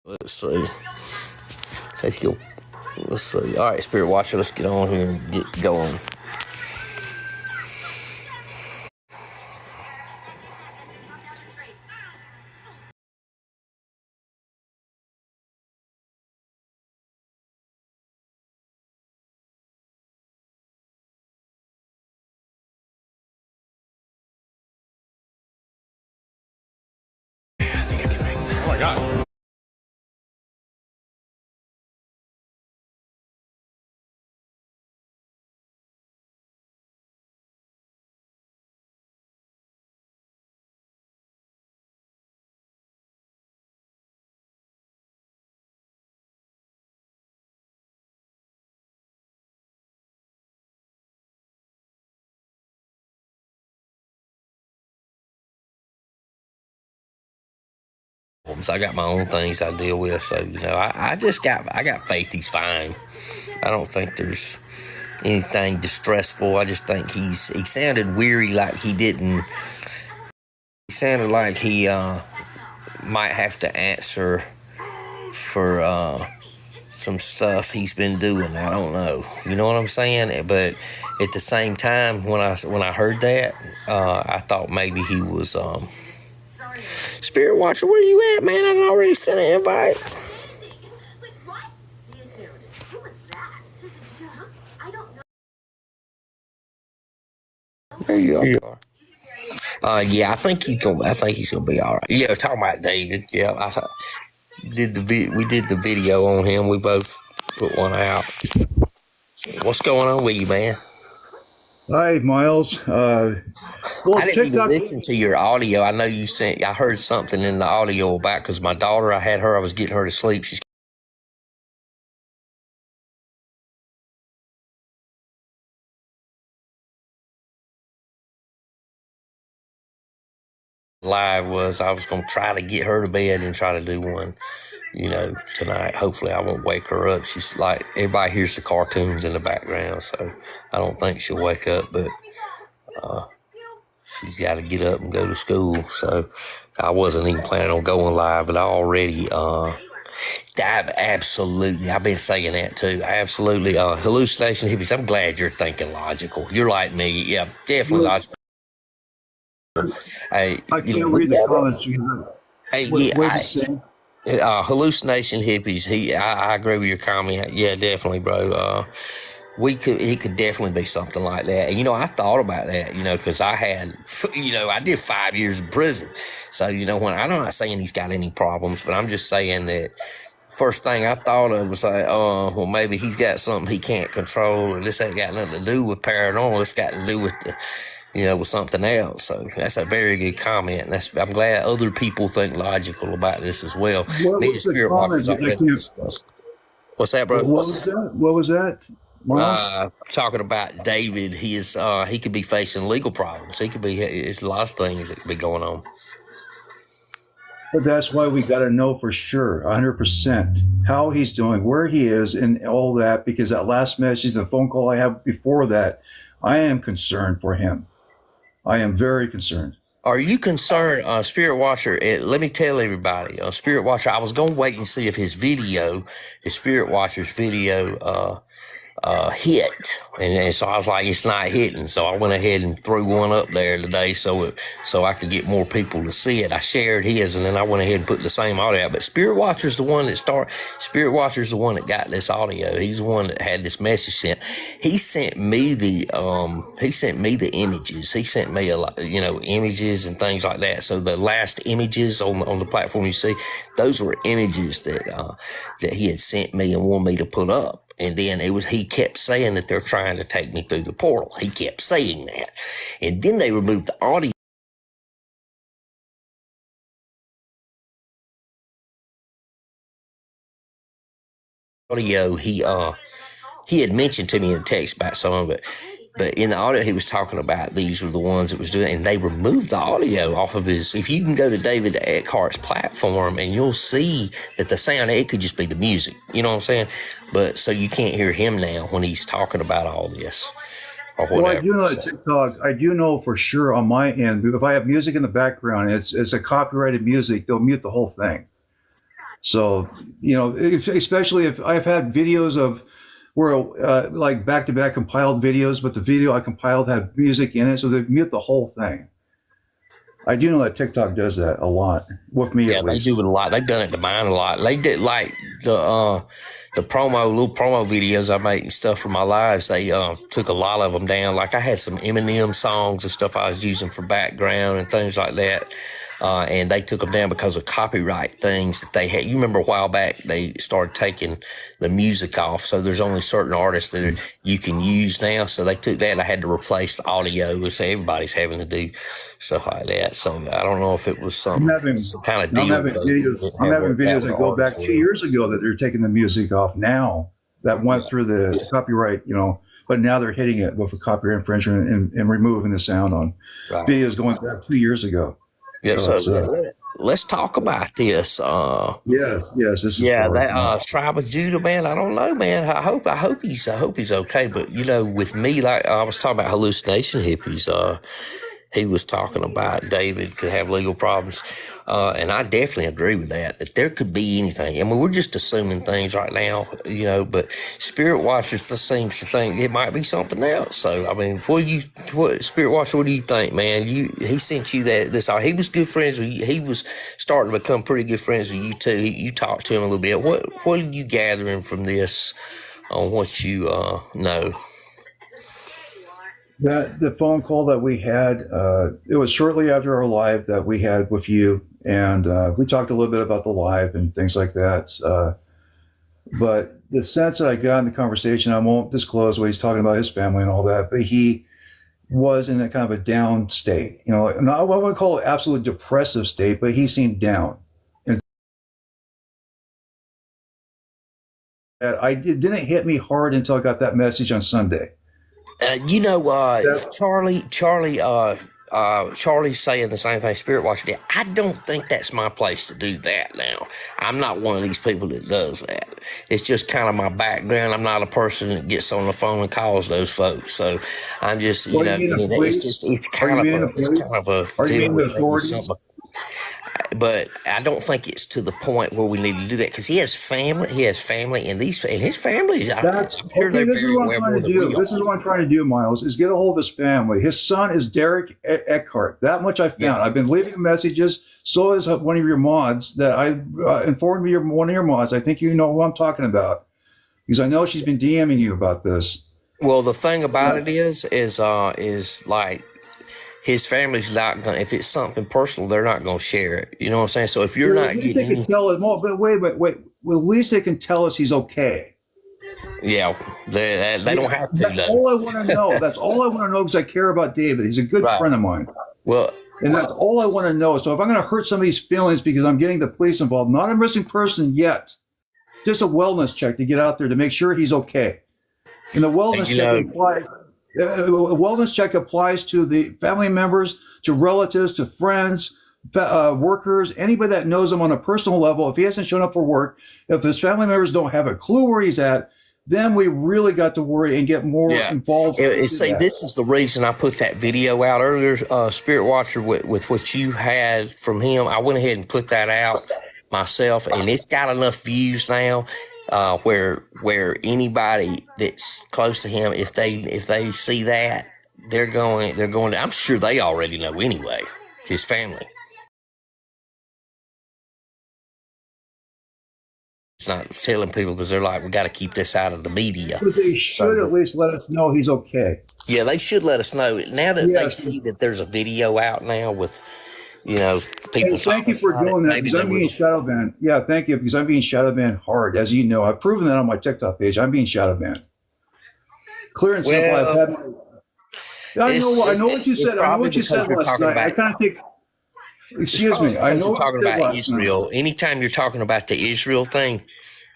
Let's see. Take your. Let's see. All right, Spirit Watcher, let's get on here and get going. Oh my God. So I got my own things I deal with. So I got faith he's fine. I don't think there's anything distressful. I just think he sounded weary, like he didn't. He sounded like he might have to answer for some stuff he's been doing. I don't know. You know what I'm saying? But at the same time, when I heard that, I thought maybe he was Spirit Watcher. Where you at, man? I already sent an invite. There you are. Yeah, I think he's gonna be all right. Yeah, talking about David. Yeah, we did the video on him. We both put one out. What's going on with you, man? Hi, Miles. I didn't even listen to your audio. I know you sent. I heard something in the audio about because my daughter. I was getting her to sleep. She's live was. I was gonna try to get her to bed and try to do one. Tonight. Hopefully, I won't wake her up. She's like everybody hears the cartoons in the background, so I don't think she'll wake up. But she's got to get up and go to school. So I wasn't even planning on going live, but I already absolutely. I've been saying that too. Absolutely. Hallucination hippies. I'm glad you're thinking logical. You're like me. Yeah, definitely logical. I can't read the comments. Hallucination hippies. I agree with your comment. Yeah, definitely, bro. It could definitely be something like that. And, I thought about that, because I did 5 years in prison. So, I'm not saying he's got any problems, but I'm just saying that first thing I thought of was like, well, maybe he's got something he can't control, and this ain't got nothing to do with paranormal. It's got to do with with something else. So that's a very good comment. And I'm glad other people think logical about this as well. What's that, bro? What was that? Talking about David, he could be facing legal problems. There's a lot of things that could be going on. But that's why we got to know for sure, 100%, how he's doing, where he is, and all that. Because that last message, the phone call I have before that, I am concerned for him. I am very concerned. Are you concerned, Spirit Watcher? Let me tell everybody, Spirit Watcher. I was going to wait and see if his Spirit Watcher's video, hit, and so I was like, it's not hitting. So I went ahead and threw one up there today, so I could get more people to see it. I shared his, and then I went ahead and put the same audio out. But Spirit Watcher's the one that Spirit Watcher's the one that got this audio. He's the one that had this message sent. He sent me the images. He sent me a lot, images and things like that. So the last images on the platform you see, those were images that he had sent me and wanted me to put up. And then he kept saying that they're trying to take me through the portal. He kept saying that. And then they removed the audio. He had mentioned to me in a text about some of it. But in the audio, he was talking about these were the ones that was doing it, and they removed the audio off of his. If you can go to David Eckhart's platform, and you'll see that the sound, it could just be the music. You know what I'm saying? But so you can't hear him now when he's talking about all this or whatever. Well, I do know TikTok. I do know for sure on my end, if I have music in the background, it's a copyrighted music, they'll mute the whole thing. So, especially if I've had videos of where like back-to-back compiled videos, but the video I compiled had music in it, so they mute the whole thing. I do know that TikTok does that a lot with me, Yeah, at they least. do it a lot. They've done it to mine a lot. They did like the little promo videos I make and stuff for my lives. They took a lot of them down. Like I had some Eminem songs and stuff I was using for background and things like that. And they took them down because of copyright things that they had. You remember a while back they started taking the music off, so there's only certain artists that you can use now. So they took that, and I had to replace the audio. So everybody's having to do stuff like that. So I don't know if it was some kind of deal. I'm having videos that go back 2 years ago that they're taking the music off now that went through the copyright, but now they're hitting it with a copyright infringement and removing the sound on videos going back 2 years ago. Yeah, so let's talk about this. Yes, this is that Tribe of Judah, man. I don't know, man. I hope he's okay. But with me, like I was talking about hallucination hippies. He was talking about David could have legal problems. And I definitely agree with that there could be anything. I mean, we're just assuming things right now, but Spirit Watchers just seems to think it might be something else. So, I mean, Spirit Watcher, what do you think, man? He sent you this. He was good friends with you. He was starting to become pretty good friends with you too. You talked to him a little bit. What are you gathering from this on what you know? That the phone call that we had, it was shortly after our live that we had with you, and we talked a little bit about the live and things like that. But the sense that I got in the conversation, I won't disclose what he's talking about, his family and all that, but he was in a kind of a down state. Not what I would call an absolute depressive state, but he seemed down. And it didn't hit me hard until I got that message on Sunday. Charlie's saying the same thing Spirit Watcher did. I don't think that's my place to do that now. I'm not one of these people that does that. It's just kind of my background. I'm not a person that gets on the phone and calls those folks. So I'm just, it's kind of a deal with but I don't think it's to the point where we need to do that because he has family. And his family is. This is what I'm trying to do. This is what I'm trying to do, Miles. Is get a hold of his family. His son is Derek Eckhart. That much I found. Yeah. I've been leaving messages. So is one of your mods that I informed me. One of your mods. I think you know who I'm talking about because I know she's been DMing you about this. Well, the thing about it is like. His family's not going to, if it's something personal, they're not going to share it. You know what I'm saying? So if you're not getting... They can tell us more, but wait. Well, at least they can tell us he's okay. Yeah, they don't have to. That's all I want to know. That's all I want to know because I care about David. He's a good friend of mine. Well... And that's all I want to know. So if I'm going to hurt somebody's feelings because I'm getting the police involved, not a missing person yet, just a wellness check to get out there to make sure he's okay. And the wellness check implies... A wellness check applies to the family members, to relatives, to friends, workers, anybody that knows him on a personal level. If he hasn't shown up for work, if his family members don't have a clue where he's at, then we really got to worry and get more involved. This is the reason I put that video out earlier, Spirit Watcher, with what you had from him. I went ahead and put that out myself, and it's got enough views now. Where anybody that's close to him, if they see that, they're going to, I'm sure they already know anyway, his family. It's not telling people because they're like, we got to keep this out of the media. But they should at least let us know he's okay. Yeah, they should let us know. Now that they see that there's a video out now with, people. Thank you for doing that because I'm being shadow banned. Yeah, thank you because I'm being shadow banned hard. As you know, I've proven that on my TikTok page. I'm being shadow banned. Clear and simple. I've had. I know what you said. I know what you said last night. I kind of think. Excuse me. I know you're talking about Israel. Anytime you're talking about the Israel thing,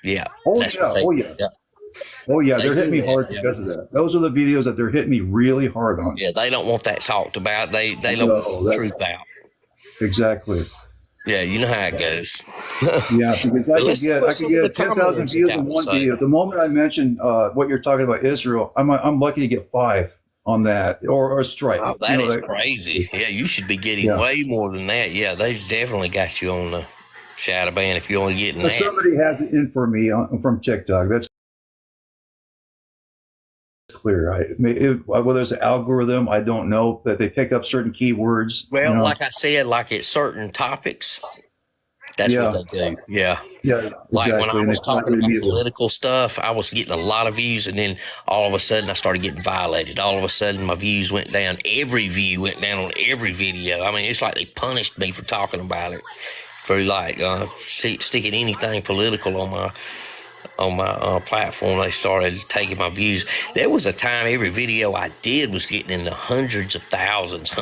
yeah. Oh yeah. They're hitting me hard because of that. Those are the videos that they're hitting me really hard on. Yeah, they don't want that talked about. They don't want the truth out. Exactly. Yeah, you know how it goes. Yeah, because I could get 10,000 views in one video. The moment I mention what you're talking about Israel, I'm lucky to get 5 on that or a strike. Oh, that is crazy. Yeah, you should be getting way more than that. Yeah, they definitely got you on the shadow ban if you're only getting But that. somebody has it in for me from TikTok. That's clear. Whether it's an algorithm, I don't know, that they pick up certain keywords. Well, like I said, like at certain topics, that's what Yeah, they do. Yeah. yeah, Like when I exactly. And they was flag talking it about immediately. political stuff, I was getting a lot of views, and then all of a sudden I started getting violated. All of a sudden my views went down. Every view went down on every video. I mean, it's like they punished me for talking about it, for like sticking anything political on my platform. They started taking my views. There was a time every video I did was getting in the hundreds of thousands.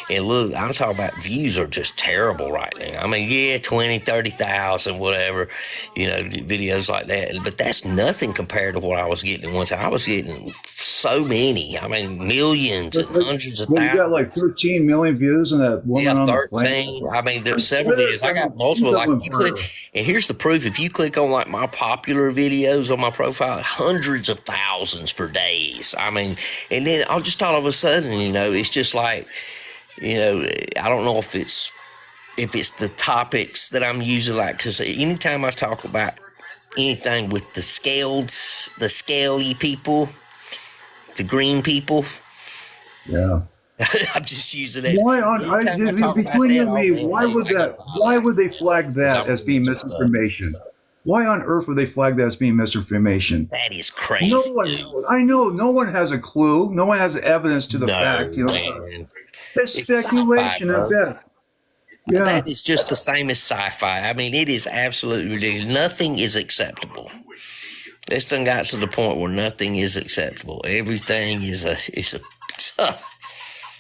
And look, I'm talking about views are just terrible right now. I mean, yeah, 20, 30,000, whatever, videos like that. But that's nothing compared to what I was getting at one time. I was getting so many. I mean, millions and hundreds of Well, you got thousands. like 13 million views on that woman Yeah, on the plane. 13. I mean, there's several videos. I got multiple. Like, you click, and here's the proof. If you click on like my popular videos on my profile, hundreds of thousands for days. I mean, and then I'll just all of a sudden, it's just like, I don't know if it's the topics that I'm using, like, because anytime I talk about anything with the scaly people, the green people, Yeah. I'm just using it. Why between you and me, why would they flag that as being misinformation? Why on earth would they flag that as being misinformation? That is crazy. I know no one has a clue. No one has evidence to the fact. Man. It's speculation at best. Yeah. That is just the same as sci-fi. I mean, it is absolutely ridiculous. Nothing is acceptable. This thing got to the point where nothing is acceptable. Everything is a.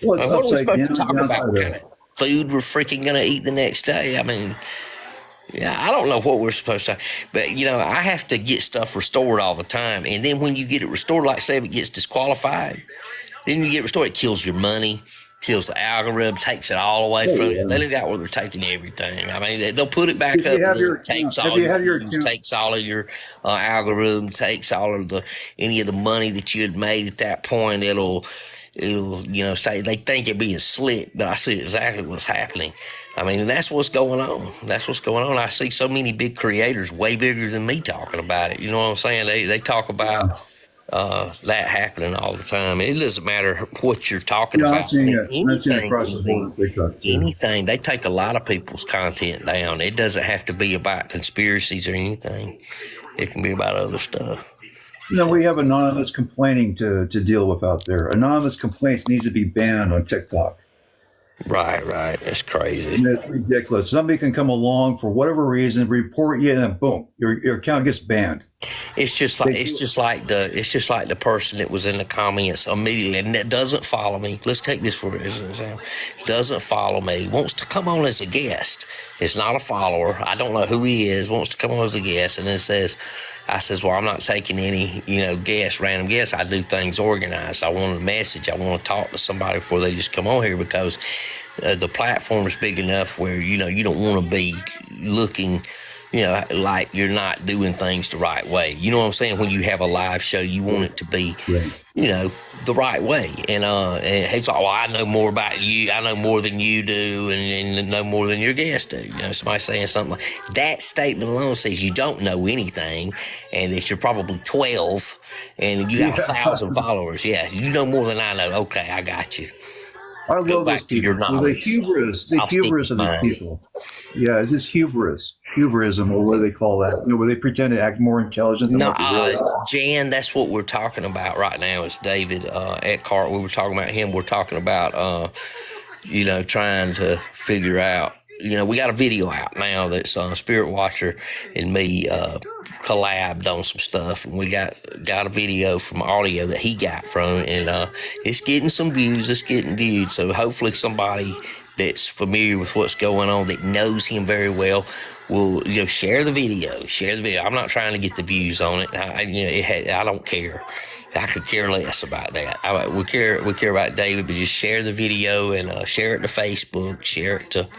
Well, it's what are we supposed to down, talk about? What kind of food we're freaking gonna eat the next day? I mean, yeah, I don't know what we're supposed to. But I have to get stuff restored all the time, and then when you get it restored, like say if it gets disqualified, then you get restored. It kills your money, kills the algorithm, takes it all away from you. They look out where they're taking everything. I mean, they'll put it back up. Takes all your views, takes all of your algorithm, takes all of any of the money that you had made at that point. It'll say they think it being slick, but I see exactly what's happening. I mean, that's what's going on. I see so many big creators way bigger than me talking about it. You know what I'm saying? They talk about that happening all the time. It doesn't matter what you're talking about. I'm seeing it across the board. Anything. They take a lot of people's content down. It doesn't have to be about conspiracies or anything. It can be about other stuff. We have anonymous complaining to deal with out there. Anonymous complaints needs to be banned on TikTok. Right. That's crazy. And it's ridiculous. Somebody can come along for whatever reason, report you, and then boom, your account gets banned. It's just like the person that was in the comments immediately and that doesn't follow me. Let's take this for an example. Doesn't follow me, wants to come on as a guest. It's not a follower. I don't know who he is. Wants to come on as a guest, and then I says, well, I'm not taking any, random guests. I do things organized. I want a message. I want to talk to somebody before they just come on here, because the platform is big enough where, you don't want to be looking, like you're not doing things the right way. You know what I'm saying? When you have a live show, you want it to be, the right way. And he's like, well, I know more about you. I know more than you do, and know more than your guests do. Somebody saying something like that. Statement alone says you don't know anything, and that you're probably 12, and you got 1,000 followers. Yeah, you know more than I know. Okay, I got you. I love those people. The hubris of these people. Yeah, it's just hubrism, or what do they call that? Where they pretend to act more intelligent than what they really are. Jan, that's what we're talking about right now. Is David Eckhart. We were talking about him. We're talking about trying to figure out. We got a video out now that's Spirit Watcher and me collabed on some stuff, and we got a video from audio that he got from it, and it's getting some views. It's getting viewed, so hopefully somebody that's familiar with what's going on, that knows him very well, will share the video. I'm not trying to get the views on it. I don't care. I could care less about that. We care about David, but just share the video and share it to Facebook, share it to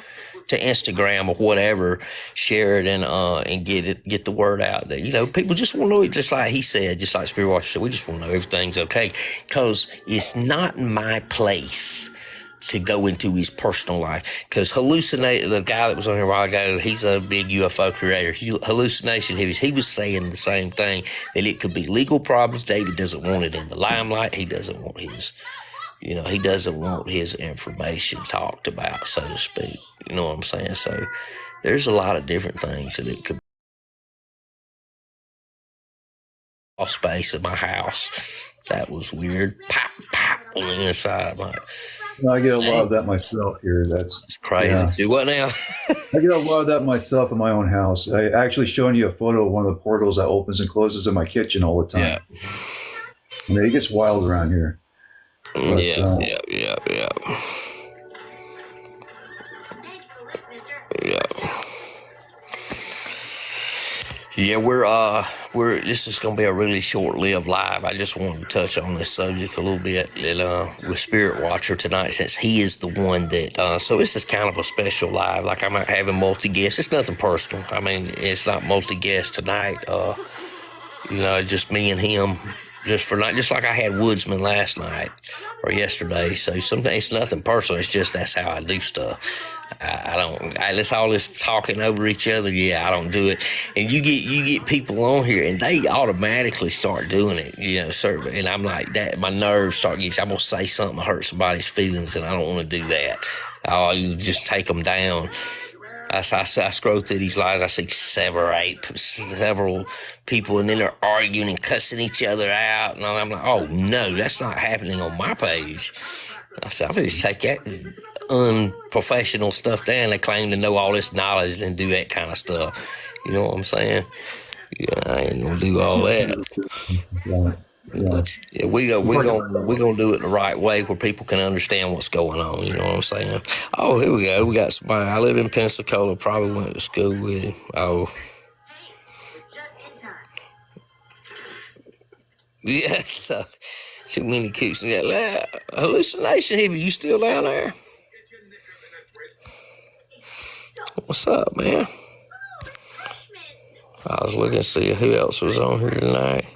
Instagram or whatever, share it and get the word out that people just want to know it, just like he said, just like Spirit Watcher said, we just want to know everything's okay, because it's not my place to go into his personal life, because the guy that was on here a while ago, he's a big UFO creator. Hallucination Hippies, he was saying the same thing, that it could be legal problems. David doesn't want it in the limelight. He doesn't want he doesn't want his information talked about, so to speak. You know what I'm saying? So there's a lot of different things that it could be. All space in my house. That was weird. Pop, pop on the inside. I get a lot of that myself here. That's crazy. Yeah. Do what now? I get a lot of that myself in my own house. I actually showing you a photo of one of the portals that opens and closes in my kitchen all the time. Yeah. I mean, it gets wild around here. But, yeah. Yeah, we're this is gonna be a really short-lived live. I just wanted to touch on this subject a little bit with Spirit Watcher tonight, since he is the one that so this is kind of a special live. Like, I'm not having multi-guests. It's nothing personal. I mean, it's not multi-guest tonight. Just me and him. Just like I had Woodsman last night or yesterday. So sometimes it's nothing personal. It's just that's how I do stuff. Let's all this talking over each other. Yeah, I don't do it. And you get people on here and they automatically start doing it. And I'm like that. My nerves start getting. I'm gonna say something to hurt somebody's feelings, and I don't want to do that. I'll just take them down. I scroll through these lives. I see several people, and then they're arguing and cussing each other out. And I'm like, oh no, that's not happening on my page. I said, I'm going to take that unprofessional stuff down. They claim to know all this knowledge and do that kind of stuff. You know what I'm saying? Yeah, I ain't gonna do all that. Yeah, we're gonna do it the right way where people can understand what's going on. You know what I'm saying? Oh, here we go. We got somebody. I live in Pensacola. Probably went to school with him. Oh, yes. Too many coots. Yeah, hallucination. Hippie, you still down there? What's up, man? I was looking to see who else was on here tonight.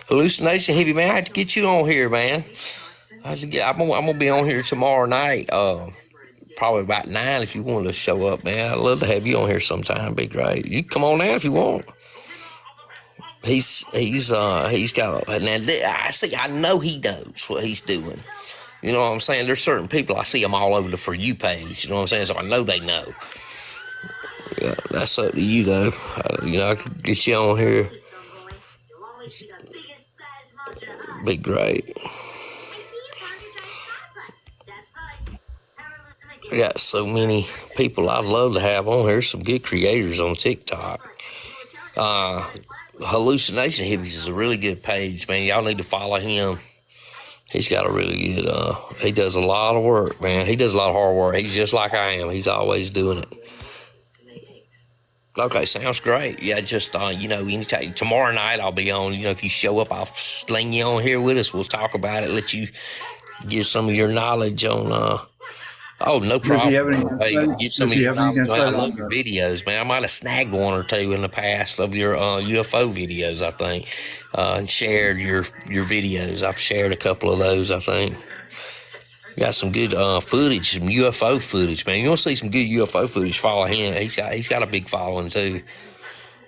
Hallucination Hippie, man, I had to get you on here, man. I'm gonna be on here tomorrow night, probably about 9 if you want to show up, man. I'd love to have you on here sometime. It'd be great. You come on down if you want. He's got I know he knows what he's doing. You know what I'm saying? There's certain people I see them all over the For You page. You know what I'm saying? So I know they know. Yeah, that's up to you though. I could get you on here. Be great. I got so many people I'd love to have on here. Some good creators on TikTok. Hallucination Hippies is a really good page, man. Y'all need to follow him. He's got a really good, he does a lot of work, man. He does a lot of hard work. He's just like I am. He's always doing it. Okay, sounds great. Yeah, just, anytime. Tomorrow night I'll be on. If you show up, I'll sling you on here with us. We'll talk about it, let you give some of your knowledge on, no problem. Does he have any I love your videos, man. I might have snagged one or two in the past of your UFO videos, I think, and shared your videos. I've shared a couple of those, I think. Got some good footage, some UFO footage, man. You want to see some good UFO footage, follow him. He's got a big following, too.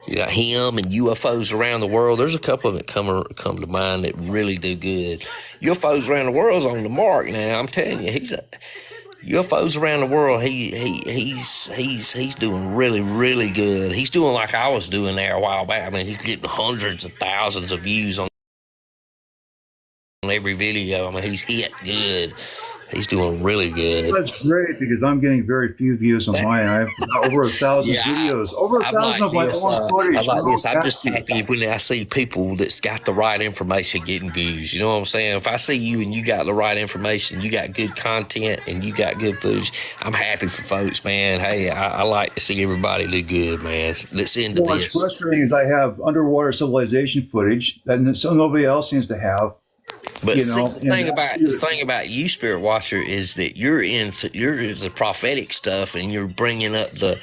You got him and UFOs around the world. There's a couple of them that come to mind that really do good. UFOs around the world's on the mark now. I'm telling you, UFOs around the world. He's doing really, really good. He's doing like I was doing there a while back. I mean, he's getting hundreds of thousands of views on every video. I mean, he's hit good. He's doing really good. That's great because I'm getting very few views on mine. I have over 1,000 videos. Over 1,000 of my own footage. I'm just happy when I see people that's got the right information getting views. You know what I'm saying? If I see you and you got the right information, you got good content, and you got good footage, I'm happy for folks, man. Hey, I like to see everybody do good, man. Let's end this. What's frustrating is I have underwater civilization footage that nobody else seems to have. But the thing about you, Spirit Watcher, is that you're the prophetic stuff, and you're bringing up the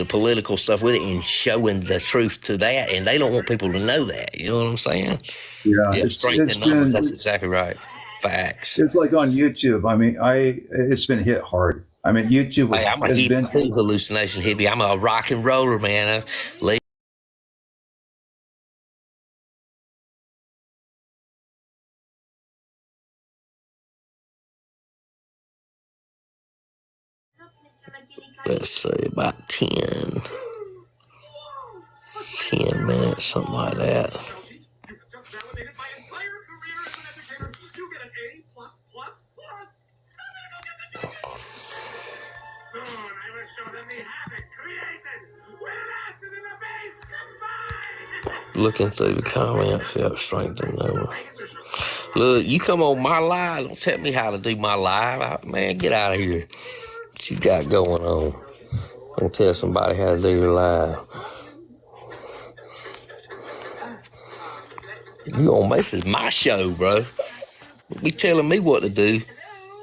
political stuff with it and showing the truth to that, and they don't want people to know that. You know what I'm saying? Yeah, that's exactly right. Facts. It's like on YouTube. I mean, it's been hit hard. I mean, YouTube Hey, I'm a has hippie been. too, hallucination hippie. I'm a rock and roller, man. Let's say about 10 minutes, something like that. Looking through the comments, yep, strengthen them. Look, you come on my live, don't tell me how to do my live. Man, get out of here. What you got going on? Don't tell somebody how to do your live. This is my show, bro. Don't be telling me what to do.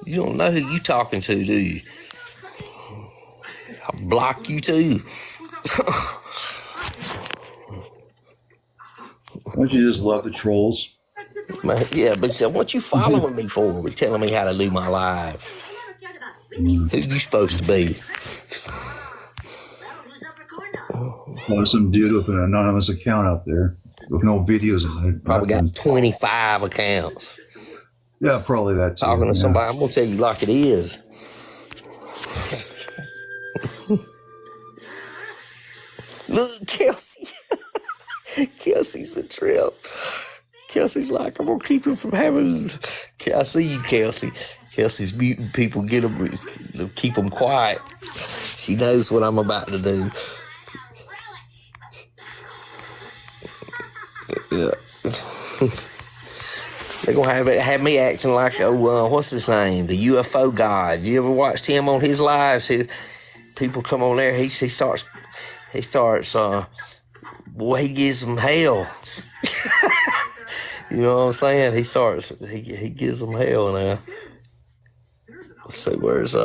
You don't know who you talking to, do you? I'll block you too. Don't you just love the trolls? Man, yeah, but what you following me for? Be telling me how to do my live. Who you supposed to be? Well, some dude with an anonymous account out there with no videos in it. Probably got 25 accounts. Yeah, probably that too. Talking to somebody, I'm gonna tell you like it is. Look, Kelsey. Kelsey's a trip. Kelsey's like, I'm gonna keep him from having. I see you, Kelsey. Kelsey's muting people, keep them quiet. She knows what I'm about to do. Yeah. They're gonna have me acting like, what's his name? The UFO god. You ever watched him on his lives? People come on there, he starts, boy, he gives them hell. You know what I'm saying? He gives them hell now. Let's see, where's,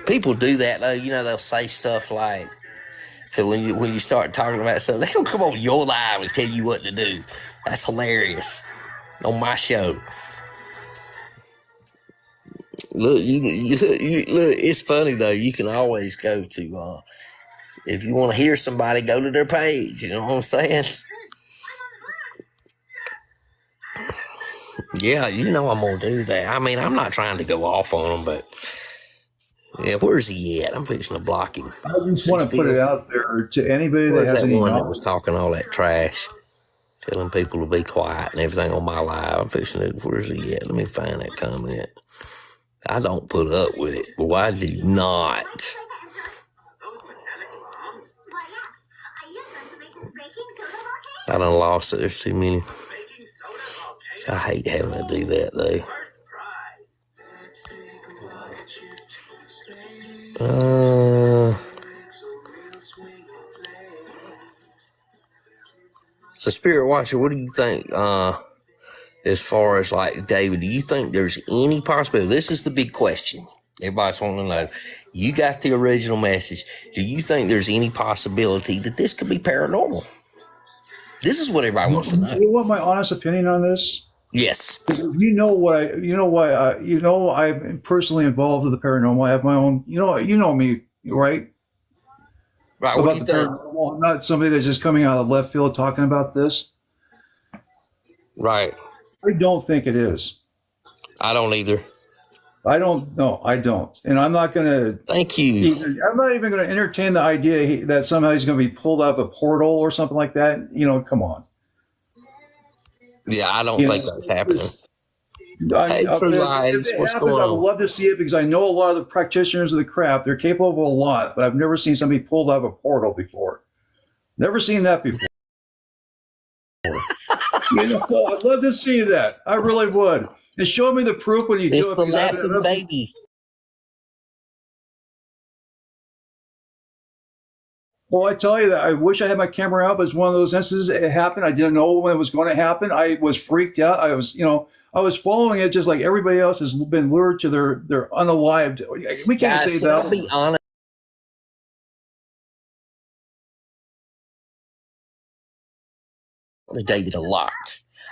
people do that though, they'll say stuff like, so when you start talking about stuff, they don't come on your live and tell you what to do. That's hilarious. On my show. Look, look, it's funny though. You can always go to, if you want to hear somebody, go to their page. You know what I'm saying? Yeah, I'm gonna do that. I mean, I'm not trying to go off on him, but yeah, where's he at? I'm fixing to block him. I just want to put it out there to anybody that has any one knowledge. that was talking all that trash, telling people to be quiet and everything on my live. I'm fixing to. Where's he at? Let me find that comment. I don't put up with it. Why do you not? I done lost it. There's too many. I hate having to do that, though. So, Spirit Watcher, what do you think, as far as, like, David, do you think there's any possibility? This is the big question. Everybody's wanting to know. You got the original message. Do you think there's any possibility that this could be paranormal? This is what everybody wants to know. You want my honest opinion on this? Yes. I'm personally involved with the paranormal. I have my own, you know me, right? Right. About the paranormal. I'm not somebody that's just coming out of left field talking about this. Right. I don't think it is. I don't either. I don't. And I'm not going to. Thank you. I'm not even going to entertain the idea that somehow he's going to be pulled out of a portal or something like that. Come on. Yeah, I don't think that's happening. Hey, True Lives, what's going on? I would love to see it because I know a lot of the practitioners of the craft. They're capable of a lot, but I've never seen somebody pulled out of a portal before. Never seen that before. I'd love to see that. I really would. And show me the proof when you do it. It's the laughing baby. Well, I tell you that I wish I had my camera out, but it's one of those instances. It happened. I didn't know when it was going to happen. I was freaked out. I was following it just like everybody else has been lured to their unalived. We can't say that. I'll be honest. David a lot.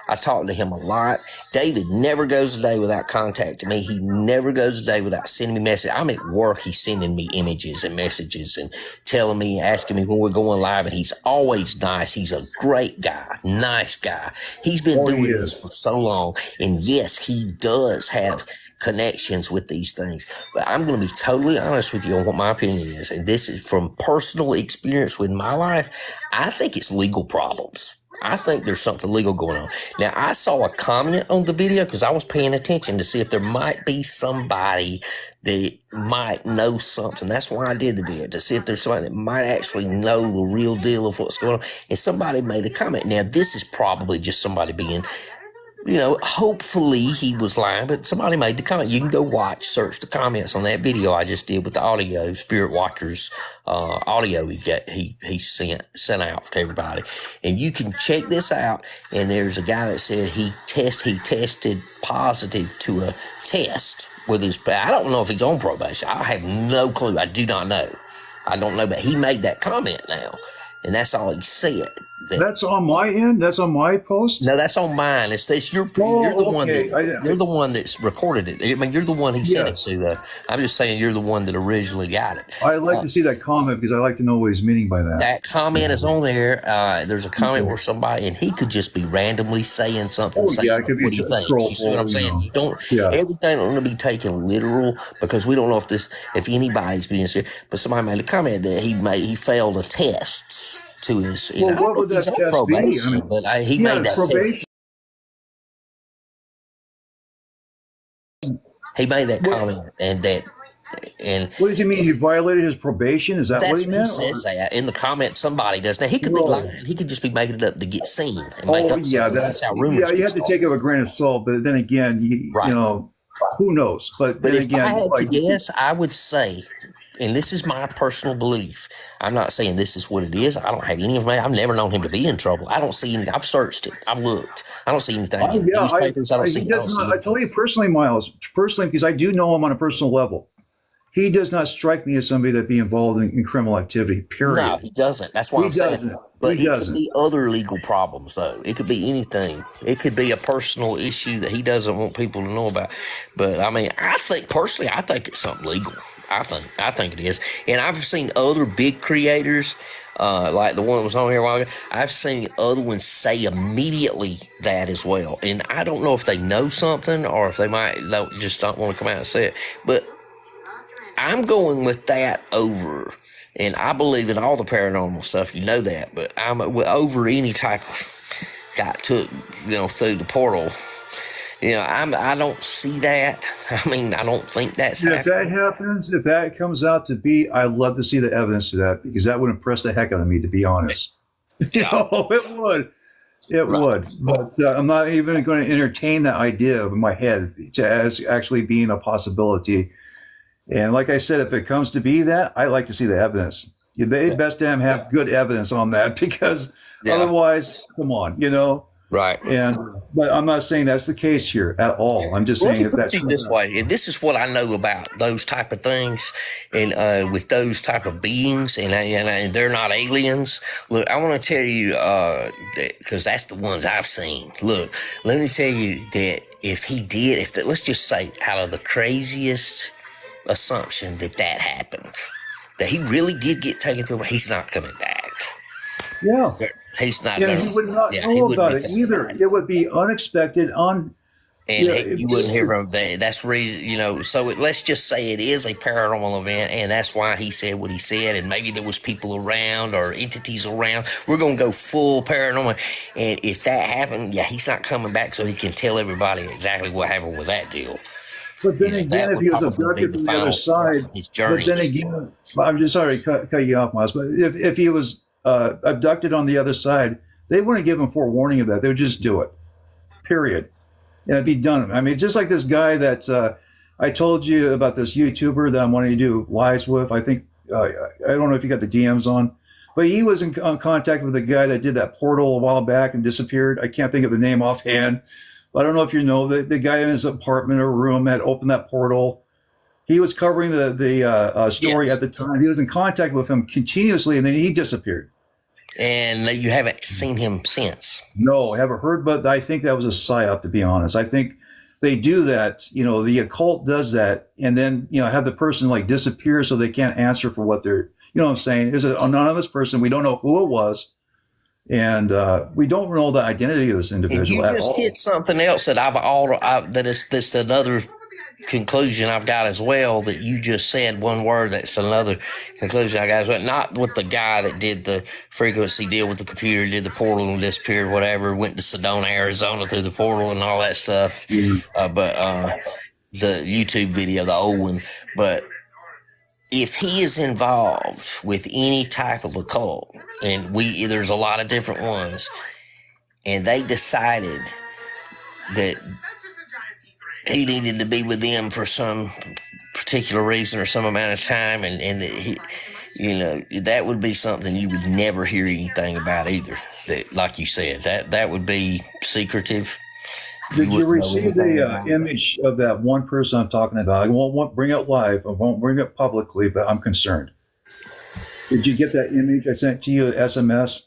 I talk to him a lot. David never goes a day without contacting me. He never goes a day without sending me messages. I'm at work. He's sending me images and messages and telling me, asking me when we're going live. And he's always nice. He's a great guy, nice guy. He's been doing this for so long. And yes, he does have connections with these things. But I'm going to be totally honest with you on what my opinion is. And this is from personal experience with my life. I think it's legal problems. I think there's something legal going on. Now, I saw a comment on the video because I was paying attention to see if there might be somebody that might know something. That's why I did the video, to see if there's somebody that might actually know the real deal of what's going on. And somebody made a comment. Now, this is probably just somebody being, hopefully he was lying, but somebody made the comment. You can go search the comments on that video I just did with the audio, Spirit Watcher's audio he sent out to everybody. And you can check this out. And there's a guy that said he tested positive to a test with his, I don't know if he's on probation. I have no clue. I do not know. I don't know, but he made that comment now. And that's all he said. That's on my end. That's on my post. No, that's on mine. You're the one that's recorded it. I mean, you're the one he sent it to. I'm just saying you're the one that originally got it. I'd like to see that comment because I like to know what he's meaning by that. That comment is on there. There's a comment where somebody, and he could just be randomly saying something. What do you think? You see what I'm saying? You don't. Everything don't be taken literal because we don't know if anybody's being serious. But somebody made a comment that he failed a test to his, what would that test probation, be? But he made that probation. He made that comment, and what does he mean? He violated his probation? Is that what he meant? He says that in the comment. Somebody does. Now he could be lying. He could just be making it up to get seen and make up. That's how rumors. You have to take it with a grain of salt. But then again, who knows? But then if again, I had to guess, I would say. And this is my personal belief. I'm not saying this is what it is. I don't have any of I've never known him to be in trouble. I don't see any. I've searched it. I've looked. I don't see anything in newspapers. I don't see. I tell you personally, Miles, because I do know him on a personal level. He does not strike me as somebody that'd be involved in criminal activity, period. No, he doesn't. That's why I'm saying. But it could be other legal problems, though. It could be anything. It could be a personal issue that he doesn't want people to know about. But, I mean, I think it's something legal. I think it is. And I've seen other big creators, like the one that was on here a while ago. I've seen other ones say immediately that as well. And I don't know if they know something or if they just don't want to come out and say it. But I'm going with that over, and I believe in all the paranormal stuff. You know that, but I'm over any type of got took, through the portal. I don't see that. I mean, I don't think that's happening. If that happens, if that comes out to be, I'd love to see the evidence to that because that would impress the heck out of me, to be honest. It would. It would. But I'm not even going to entertain that idea in my head as actually being a possibility. And like I said, if it comes to be that, I like to see the evidence. You best damn have good evidence on that because otherwise, come on, Right. But I'm not saying that's the case here at all. I'm just saying that's this way. And this is what I know about those type of things, and with those type of beings, and they're not aliens. Look, I want to tell you, because that's the ones I've seen. Look, let me tell you that let's just say, out of the craziest assumption that happened, that he really did get taken to, he's not coming back. Yeah. He's not. He would not know about it either. It would be unexpected. You wouldn't hear from him. That's reason, So let's just say it is a paranormal event, and that's why he said what he said. And maybe there was people around or entities around. We're gonna go full paranormal, and if that happened, he's not coming back, so he can tell everybody exactly what happened with that deal. But then again, if he was abducted from the other side, but then again, I'm just sorry to cut you off, Miles. But if he was abducted on the other side, they wouldn't give him forewarning of that. They would just do it, period. And it'd be done. I mean, just like this guy that I told you about, this YouTuber that I'm wanting to do lives with. I think, I don't know if you got the DMs on, but he was in contact with the guy that did that portal a while back and disappeared. I can't think of the name offhand. But I don't know if you know, the guy in his apartment or room that opened that portal. He was covering the story at the time. He was in contact with him continuously, and then he disappeared. And you haven't seen him since. No, I haven't heard, but I think that was a psyop, to be honest. I think they do that, the occult does that, and then, have the person like disappear so they can't answer for what they're, what I'm saying? Is an anonymous person. We don't know who it was. And we don't know the identity of this individual You at just all. hit something else that that is this another conclusion I've got as well, that you just said one word. That's another conclusion I got as well. Not with the guy that did the frequency deal with the computer, did the portal and disappeared, whatever, went to Sedona, Arizona through the portal and all that stuff. But the YouTube video, the old one. But if he is involved with any type of occult, and there's a lot of different ones, and they decided that he needed to be with them for some particular reason or some amount of time, and that he, that would be something you would never hear anything about either. That, like you said, that would be secretive. Did you receive the image of that one person I'm talking about? I won't bring it live. I won't bring it publicly, but I'm concerned. Did you get that image I sent to you at SMS?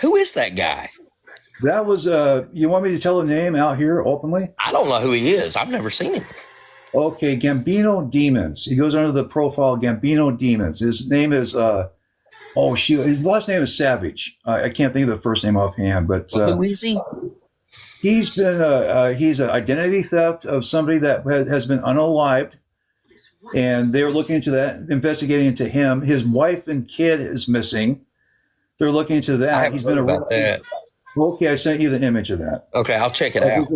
Who is that guy? That was, you want me to tell the name out here openly? I don't know who he is. I've never seen him. Okay, Gambino Demons. He goes under the profile Gambino Demons. His name is, his last name is Savage. I can't think of the first name offhand, but. Who is he? He's been, he's an identity theft of somebody that has been unalived. And they're looking into that, investigating into him. His wife and kid is missing. They're looking into that. He's been arrested. Okay, I sent you the image of that. Okay, I'll check it out.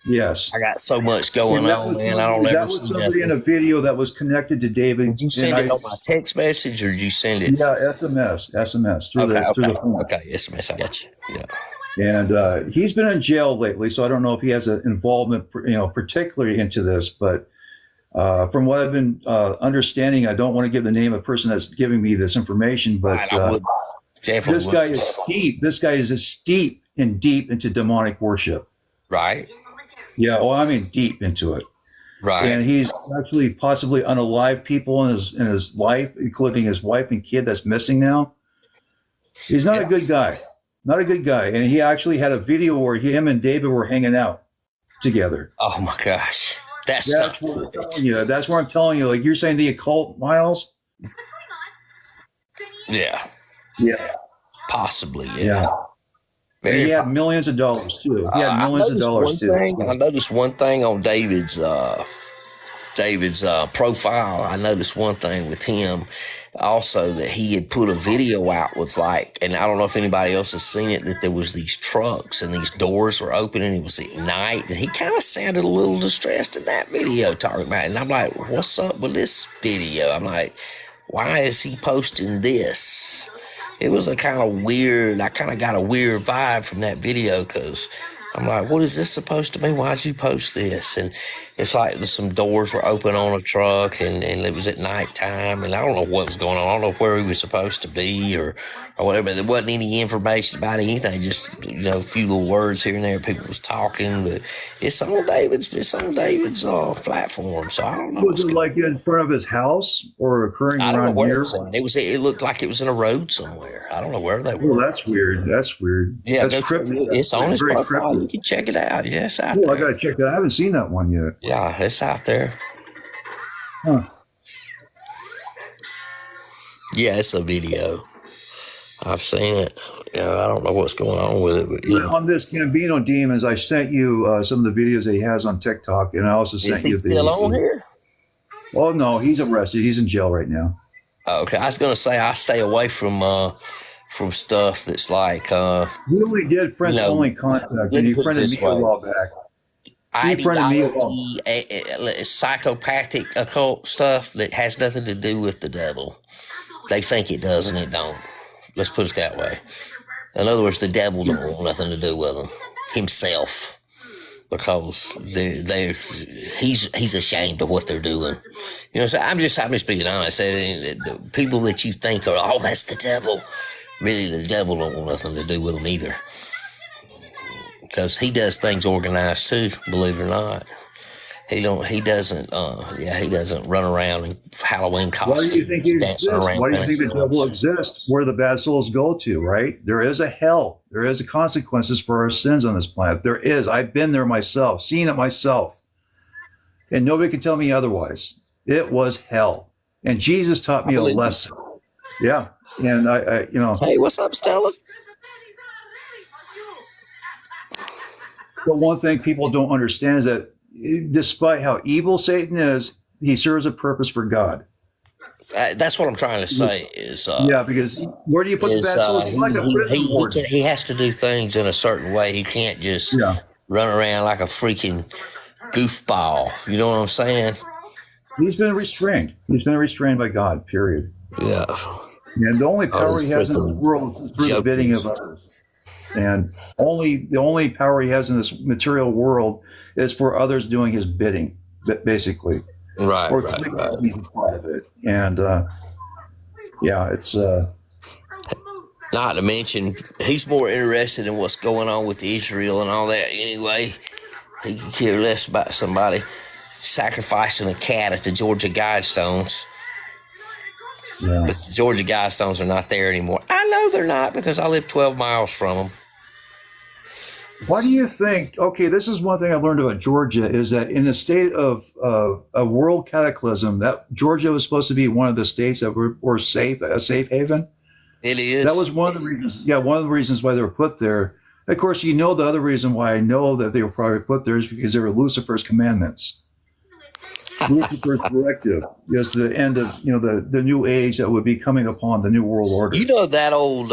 Yes. I got so much going on, man. I don't ever see that was somebody in a video that was connected to David. Did you send it on my text message, or did you send it? Yeah, SMS through the phone. Okay, SMS, I got you. Yeah. And he's been in jail lately, so I don't know if he has an involvement, particularly into this. But from what I've been understanding, I don't want to give the name of the person that's giving me this information, but this guy is steep. This guy is steep and deep into demonic worship. Right. Yeah. Well, I mean, deep into it. Right. And he's actually possibly unalived people in his life, including his wife and kid that's missing now. He's not a good guy. Not a good guy. And he actually had a video where him and David were hanging out together. Oh my gosh. That's what I'm telling you. That's what I'm telling you. Like you're saying the occult, Miles? Yeah. Yeah. Possibly, yeah. He had millions of dollars too. He had millions of dollars too. I noticed one thing on David's profile. I noticed one thing with him also, that he had put a video out with and I don't know if anybody else has seen it, that there was these trucks and these doors were open and it was at night, and he kind of sounded a little distressed in that video talking about it. And I'm like, what's up with this video? I'm like, why is he posting this? It was a kind of weird, I kind of got a weird vibe from that video, because I'm like, what is this supposed to mean? Why'd you post this? And it's like some doors were open on a truck, and it was at nighttime, and I don't know what was going on. I don't know where he was supposed to be or whatever. There wasn't any information about anything, just, a few little words here and there. People was talking, but it's on David's platform, so I don't know. Was it like in front of his house or occurring around here? It looked like it was in a road somewhere. I don't know where they were. Well, that's weird. That's weird. Yeah, that's cryptic. It's on his profile. You can check it out. Yes, I gotta check that. I haven't seen that one yet. Yeah, it's out there. Huh. Yeah, it's a video. I've seen it. I don't know what's going on with it, but on this Gambino Demons, I sent you some of the videos that he has on TikTok, and I also sent you. Is he still on here? Oh no, he's arrested. He's in jail right now. Okay, I was gonna say I stay away from stuff that's like. He only did friends only contact, and he friended me a while back. Psychopathic occult stuff that has nothing to do with the devil. They think it does, and it don't. Let's put it that way. In other words, the devil don't want nothing to do with them himself, because he's ashamed of what they're doing. So I'm just being honest. The people that you think are, that's the devil, really the devil don't want nothing to do with them either, because he does things organized too, believe it or not. He doesn't. He doesn't run around in Halloween Why do you costumes, think it dancing exists? around Why do you think the devil campgrounds. exists? Where the bad souls go to, right? There is a hell. There is a consequences for our sins on this planet. There is. I've been there myself, seen it myself, and nobody can tell me otherwise. It was hell, and Jesus taught I me a believe it. lesson. Yeah, and Hey, what's up, Stella? the one thing people don't understand is that despite how evil Satan is, he serves a purpose for God. That's what I'm trying to say. Yeah, because where do you put the bad souls? It's like a prison warden. He has to do things in a certain way. He can't just Yeah. run around like a freaking goofball. You know what I'm saying? He's been restrained. He's been restrained by God, period. Yeah. And the only power he has in this freaking world is through the bidding of others. And the only power he has in this material world is for others doing his bidding, basically. Right, Or right. he's a part of it. And it's Not to mention, he's more interested in what's going on with Israel and all that anyway. He could care less about somebody sacrificing a cat at the Georgia Guidestones. yeah. But the Georgia Guidestones are not there anymore. I know they're not because I live 12 miles from them. Why do you think? Okay, this is one thing I learned about Georgia is that in a state of a world cataclysm, that Georgia was supposed to be one of the states that were safe, a safe haven. It is. That was one of the reasons. Yeah, one of the reasons why they were put there. Of course, the other reason why I know that they were probably put there is because they were Lucifer's commandments. Lucifer's directive is the end of the new age that would be coming upon the new world order. You know that old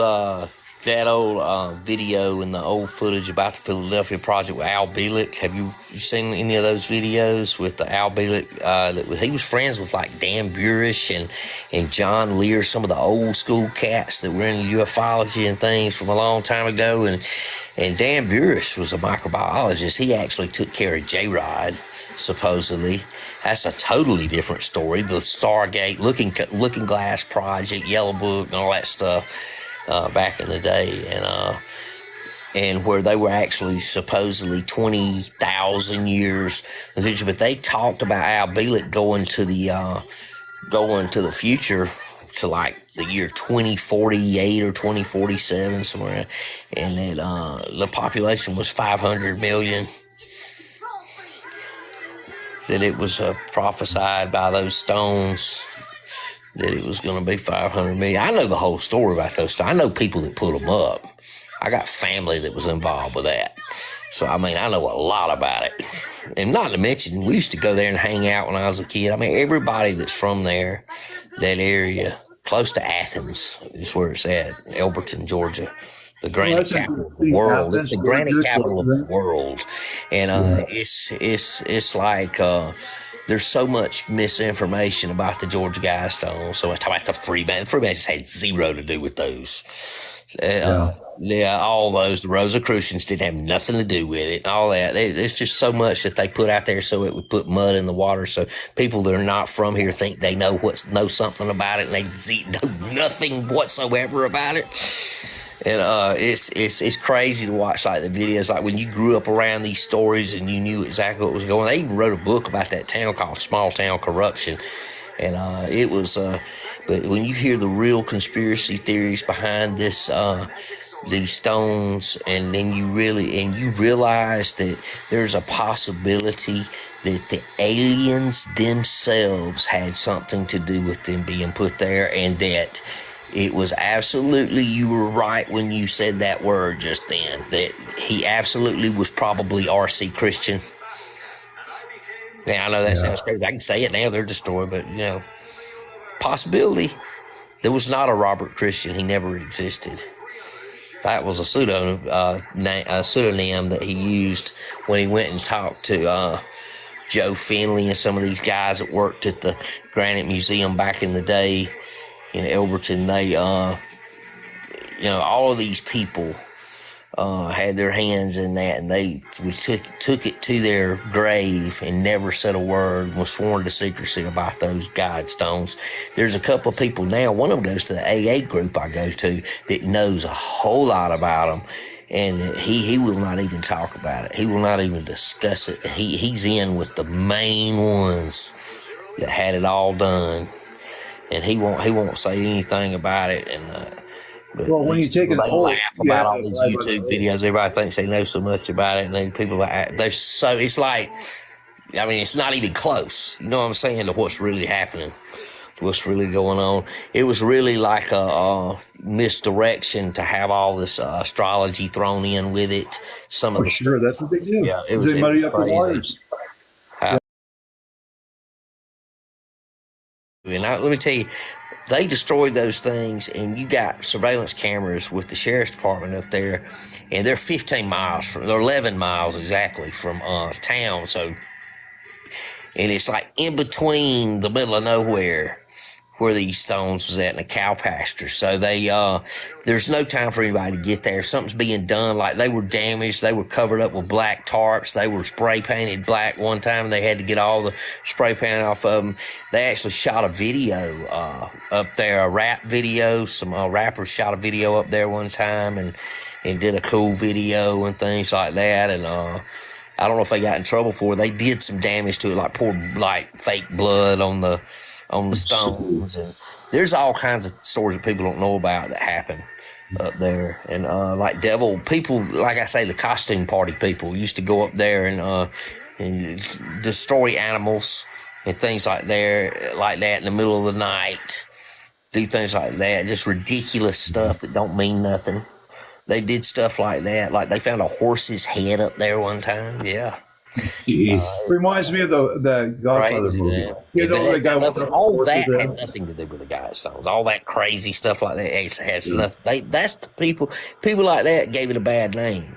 video and the old footage about the Philadelphia Project with Al Bielek? Have you seen any of those videos with the Al Bielek? He was friends with like Dan Burish and John Lear, some of the old school cats that were into ufology and things from a long time ago. And Dan Burish was a microbiologist. He actually took care of J-Rod, supposedly. That's a totally different story. The Stargate, Looking Glass Project, Yellow Book, and all that stuff back in the day. And where they were actually supposedly 20,000 years in the future. But they talked about Al Bielek going to the future to like the year 2048 or 2047 somewhere, and that the population was 500 million. That it was prophesied by those stones that it was going to be 500 million. I know the whole story about those stones. I know people that put them up. I got family that was involved with that. So, I mean, I know a lot about it. And not to mention, we used to go there and hang out when I was a kid. I mean, everybody that's from there, that area, close to Athens is where it's at, Elberton, Georgia. The granite capital of the world. It's the granite capital of the world. And it's like there's so much misinformation about the Georgia Guidestones. So I talk about the Freemasons. The Freemasons had zero to do with those. All those. The Rosicrucians didn't have nothing to do with it. All that. There's just so much that they put out there so it would put mud in the water. So people that are not from here think they know something about it, and they know nothing whatsoever about it. And it's crazy to watch like the videos, like when you grew up around these stories and you knew exactly what was going on. They even wrote a book about that town called Small Town Corruption, and it was. But when you hear the real conspiracy theories behind this, these stones, and then you realize that there's a possibility that the aliens themselves had something to do with them being put there, and that. It was absolutely, you were right when you said that word just then, that he absolutely was probably R.C. Christian. Now, I know that sounds crazy. I can say it now, they're destroyed, but, possibility. There was not a Robert Christian. He never existed. That was a pseudonym that he used when he went and talked to Joe Finley and some of these guys that worked at the Granite Museum back in the day. In Elberton, they, all of these people had their hands in that, and we took it to their grave and never said a word, and was sworn to secrecy about those guidestones. There's a couple of people now, one of them goes to the AA group I go to, that knows a whole lot about them, and he will not even talk about it. He will not even discuss it. He's in with the main ones that had it all done, and he won't say anything about it. And but Well, when you take an they oath, laugh you about have all to these abide by the YouTube oath. videos. Everybody thinks they know so much about it, and then people they're so it's like, I mean, it's not even close. You know what I'm saying? To what's really happening, what's really going on. It was really like a misdirection to have all this astrology thrown in with it. Some of For the sure, stuff, that's what they do. yeah, it They was muddy up the crazy. waters. And let me tell you, they destroyed those things, and you got surveillance cameras with the sheriff's department up there, and they're 15 miles from, they're 11 miles exactly from town. So, and it's like in between the middle of nowhere where these stones was at in a cow pasture. So they there's no time for anybody to get there. If something's being done, like they were damaged, they were covered up with black tarps, they were spray painted black one time. They had to get all the spray paint off of them. They actually shot a video up there, a rap video. Some rappers shot a video up there one time and did a cool video and things like that. And I don't know if they got in trouble for it. They did some damage to it, like poured like fake blood on the stones, and there's all kinds of stories that people don't know about that happen up there. And like devil people, like I say, the costume party people used to go up there and destroy animals and things like that in the middle of the night, do things like that, just ridiculous stuff that don't mean nothing. They did stuff like that. Like they found a horse's head up there one time. Yeah. Jeez. Reminds me of the Godfather Right, movie. yeah. You know, the guy All that had nothing to do with the Guidestones. All that crazy stuff like that has nothing. That's the people like that gave it a bad name.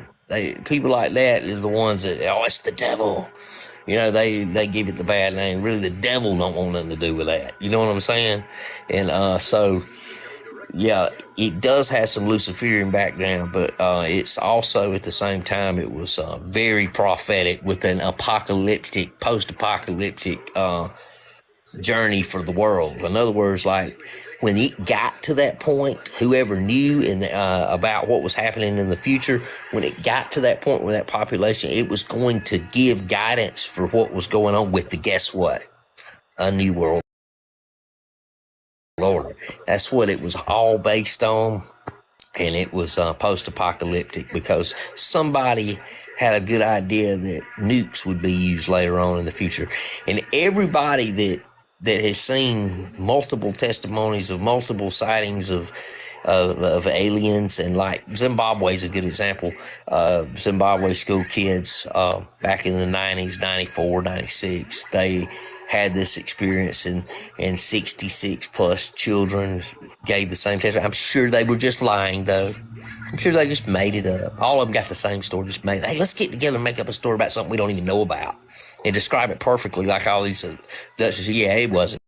People like that are the ones that, oh, it's the devil. You know, they give it the bad name. Really, the devil don't want nothing to do with that. You know what I'm saying? And so, yeah, it does have some Luciferian background, but it's also at the same time it was very prophetic with an apocalyptic, post-apocalyptic journey for the world. In other words, like when it got to that point, whoever knew about what was happening in the future, when it got to that point with that population, it was going to give guidance for what was going on with the, guess what? A new world order. That's what it was all based on, and it was post-apocalyptic because somebody had a good idea that nukes would be used later on in the future, and everybody that has seen multiple testimonies of multiple sightings of aliens, and like Zimbabwe is a good example. Zimbabwe school kids back in the 90s, 94, 96, they had this experience, and 66 plus children gave the same testimony. I'm sure they were just lying, though. I'm sure they just made it up. All of them got the same story, just made it. Hey, let's get together and make up a story about something we don't even know about and describe it perfectly like all these Dutch. Yeah, it wasn't.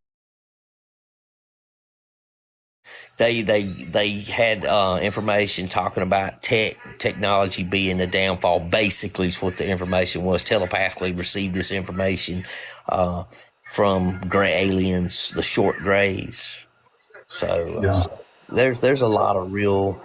They had information talking about technology being the downfall. Basically, is what the information was. Telepathically received this information from gray aliens, the short grays. So there's a lot of real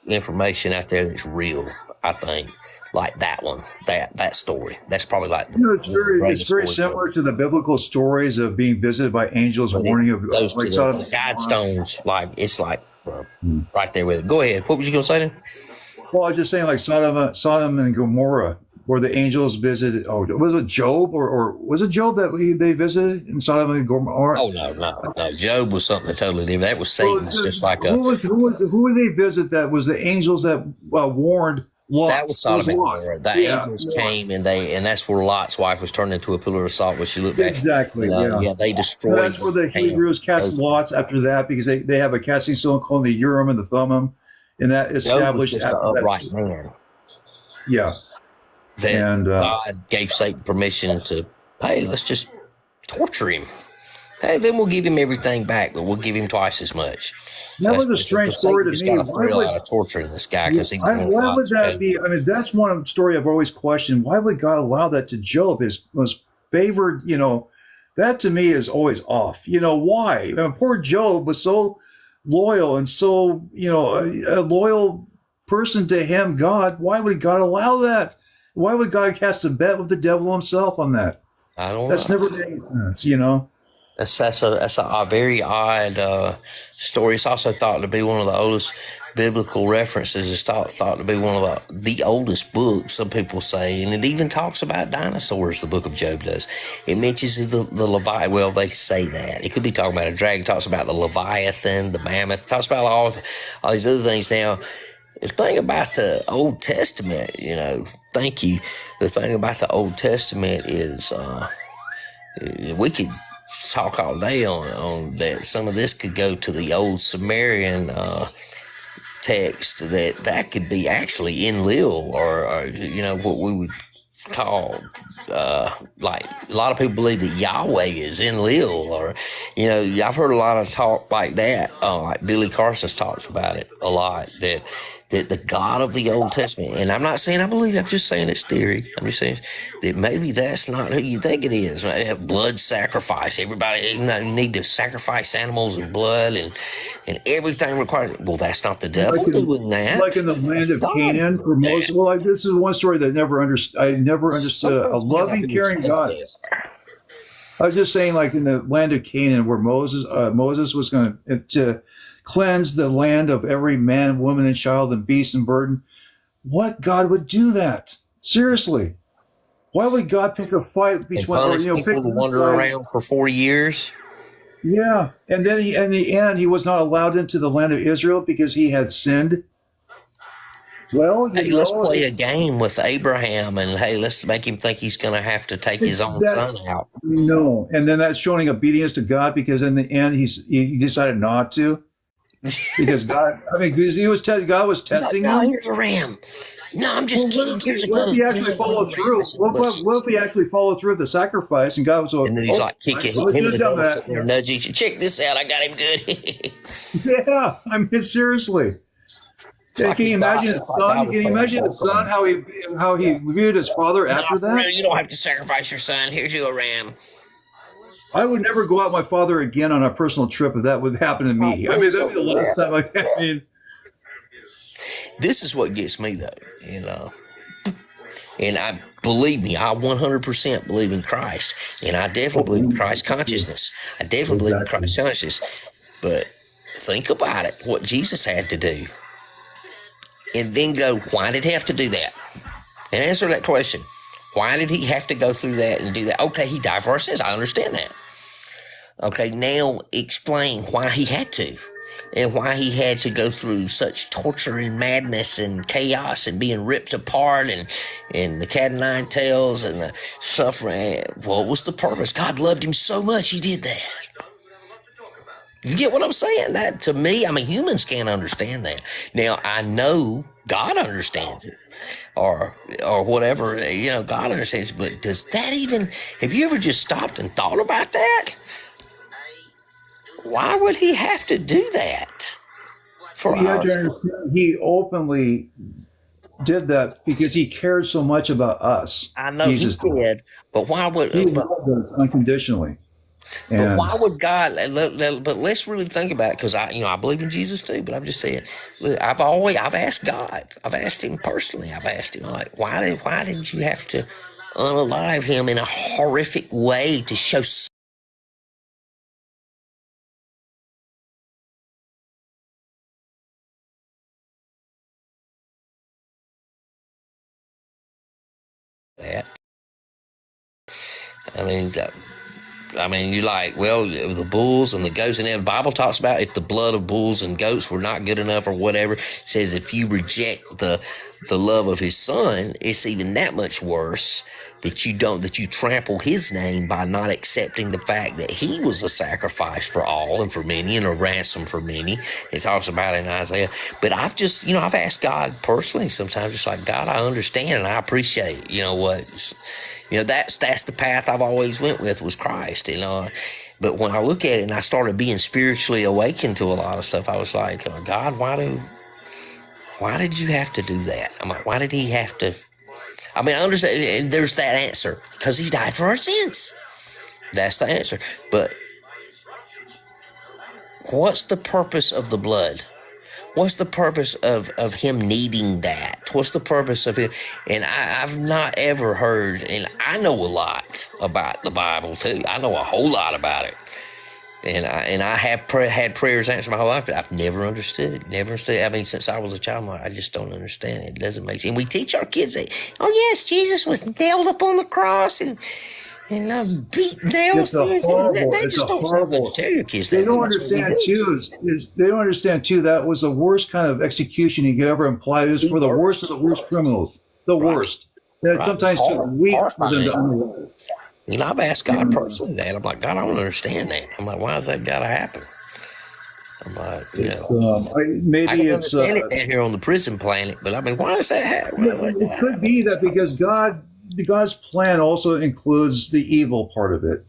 information out there that's real. I think, like that one, that story. That's probably like it's very similar to the biblical stories of being visited by angels, warning of those like the Guidestones. Like it's like right there with it. Go ahead. What was you gonna say then? Well, I was just saying, like Sodom and Gomorrah, where the angels visited. Oh, was it Job or was it Job that they visited in Sodom and Gomorrah? Oh no. Job was something totally different. That was Satan's, just like who would they visit? That was the angels that warned Lot. That was Sodom and Gomorrah. The angels came and that's where Lot's wife was turned into a pillar of salt when she looked back. Exactly. They destroyed. That's where the Hebrews cast lots after that, because they have a casting stone called the Urim and the Thummim, and that established just an upright man. Yeah. And God gave Satan permission to, hey, let's just torture him. Hey, then we'll give him everything back, but we'll give him twice as much. That was a strange story to me. He's got a thrill out of torturing this guy because why would that be? I mean, that's one story I've always questioned. Why would God allow that to Job? His most favored, that to me is always off. Why? I mean, poor Job was so loyal and so, a loyal person to him, God, why would God allow that? Why would God cast a bet with the devil himself on that? I don't That's know. never made any sense, you know? That's a very odd story. It's also thought to be one of the oldest biblical references. It's thought to be one of the oldest books, some people say, and it even talks about dinosaurs. The Book of Job does. It mentions the Leviathan. Well, they say that it could be talking about a dragon. It talks about the Leviathan, the mammoth. It talks about all these other things. Now, the thing about the Old Testament, thank you. The thing about the Old Testament is we could talk all day on that. Some of this could go to the old Sumerian text that could be actually Enlil, or what we would call like a lot of people believe that Yahweh is Enlil, or I've heard a lot of talk like that. Like Billy Carson's talks about it a lot, that the God of the Old Testament, and I'm not saying I believe, I'm just saying it's theory. I'm just saying that maybe that's not who you think it is. Blood sacrifice. Everybody, you need to sacrifice animals and blood and everything required. Well, that's not the devil doing that. Like in the land of Canaan for Moses. Well, this is one story that I never understood. A loving, caring God. I was just saying, like in the land of Canaan, where Moses was going to cleanse the land of every man, woman, and child, and beast and burden. What God would do that? Seriously, why would God pick a fight between people to wander around for 40 years? Yeah, and then in the end, he was not allowed into the land of Israel because he had sinned. Well, let's play a game with Abraham, and let's make him think he's going to have to take his own son out. No, and then that's showing obedience to God, because in the end, he decided not to. Because God was testing him. Here's a ram. No, I'm just kidding. Here's a gun. What if he actually followed through? What if he actually followed through with the sacrifice, and God was like, and then he's like kicking him in the door, sitting there nudging. Check this out. I got him good. Yeah, I mean, seriously. Can you imagine his son? Can you imagine his son, how he viewed his father after that? You don't have to sacrifice your son. Here's you a ram. I would never go out with my father again on a personal trip if that would happen to me. I mean, that'd be the last time I mean. This is what gets me, though, And believe me, I 100% believe in Christ. And I definitely believe in Christ consciousness. I definitely believe in Christ consciousness. But think about it, what Jesus had to do. And then go, why did he have to do that? And answer that question. Why did he have to go through that and do that? Okay, he died for our sins. I understand that. Okay, now explain why he had to, and why he had to go through such torture and madness and chaos and being ripped apart and the cat o' nine tails and the suffering. What was the purpose? God loved him so much he did that. You get what I'm saying? That, to me, I mean, humans can't understand that. Now, I know God understands it, or whatever, God understands it, but does that even, have you ever just stopped and thought about that? Why would he have to do that for us? He openly did that because he cared so much about us. I know he did, but why would he loved us unconditionally? But why would God? But let's really think about it, because I believe in Jesus too. But I'm just saying, I've asked God. I've asked him personally. I've asked him, like, why did you have to unalive him in a horrific way to show that? I mean, you're like, well, the bulls and the goats, and the Bible talks about if the blood of bulls and goats were not good enough or whatever. It says if you reject the love of his son, it's even that much worse, that you trample his name by not accepting the fact that he was a sacrifice for all and for many and a ransom for many. It talks about it in Isaiah. But I've just, I've asked God personally sometimes, just like, God, I understand and I appreciate, that's the path I've always went with, was Christ, But when I look at it and I started being spiritually awakened to a lot of stuff, I was like, God, why did you have to do that? I'm like, why did he have to? I mean, I understand, and there's that answer, because he died for our sins. That's the answer. But what's the purpose of the blood? What's the purpose of him needing that? What's the purpose of him? And I've not ever heard, and I know a lot about the Bible too. I know a whole lot about it. And I have had prayers answered my whole life, but I've never understood. Never understood. I mean, since I was a child, I just don't understand it. It doesn't make sense. And we teach our kids that, oh yes, Jesus was nailed up on the cross and beat nails. It's a horrible. Tell your kids They that. don't understand too. They don't understand too. That was the worst kind of execution you could ever imply. It was for the worst of the worst criminals. The worst. That sometimes took weeks for them to understand. I've asked God personally that. I'm like, God, I don't understand that. I'm like, why has that got to happen? I'm like, maybe I can understand it down here on the prison planet, but I mean, why does that happen? It could be that because God's plan also includes the evil part of it.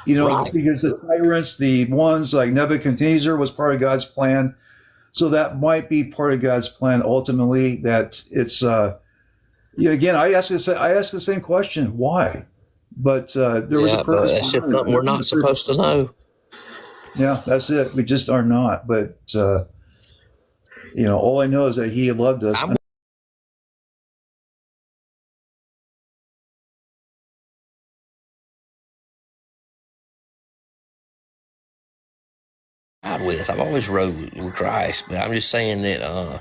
Because the tyrants, the ones like Nebuchadnezzar was part of God's plan. So that might be part of God's plan ultimately, that it's, again, I ask the same question, why? But there was a purpose. That's just something we're not supposed to know. Yeah, that's it. We just are not. But, all I know is that he loved us. I've always rode with Christ, but I'm just saying that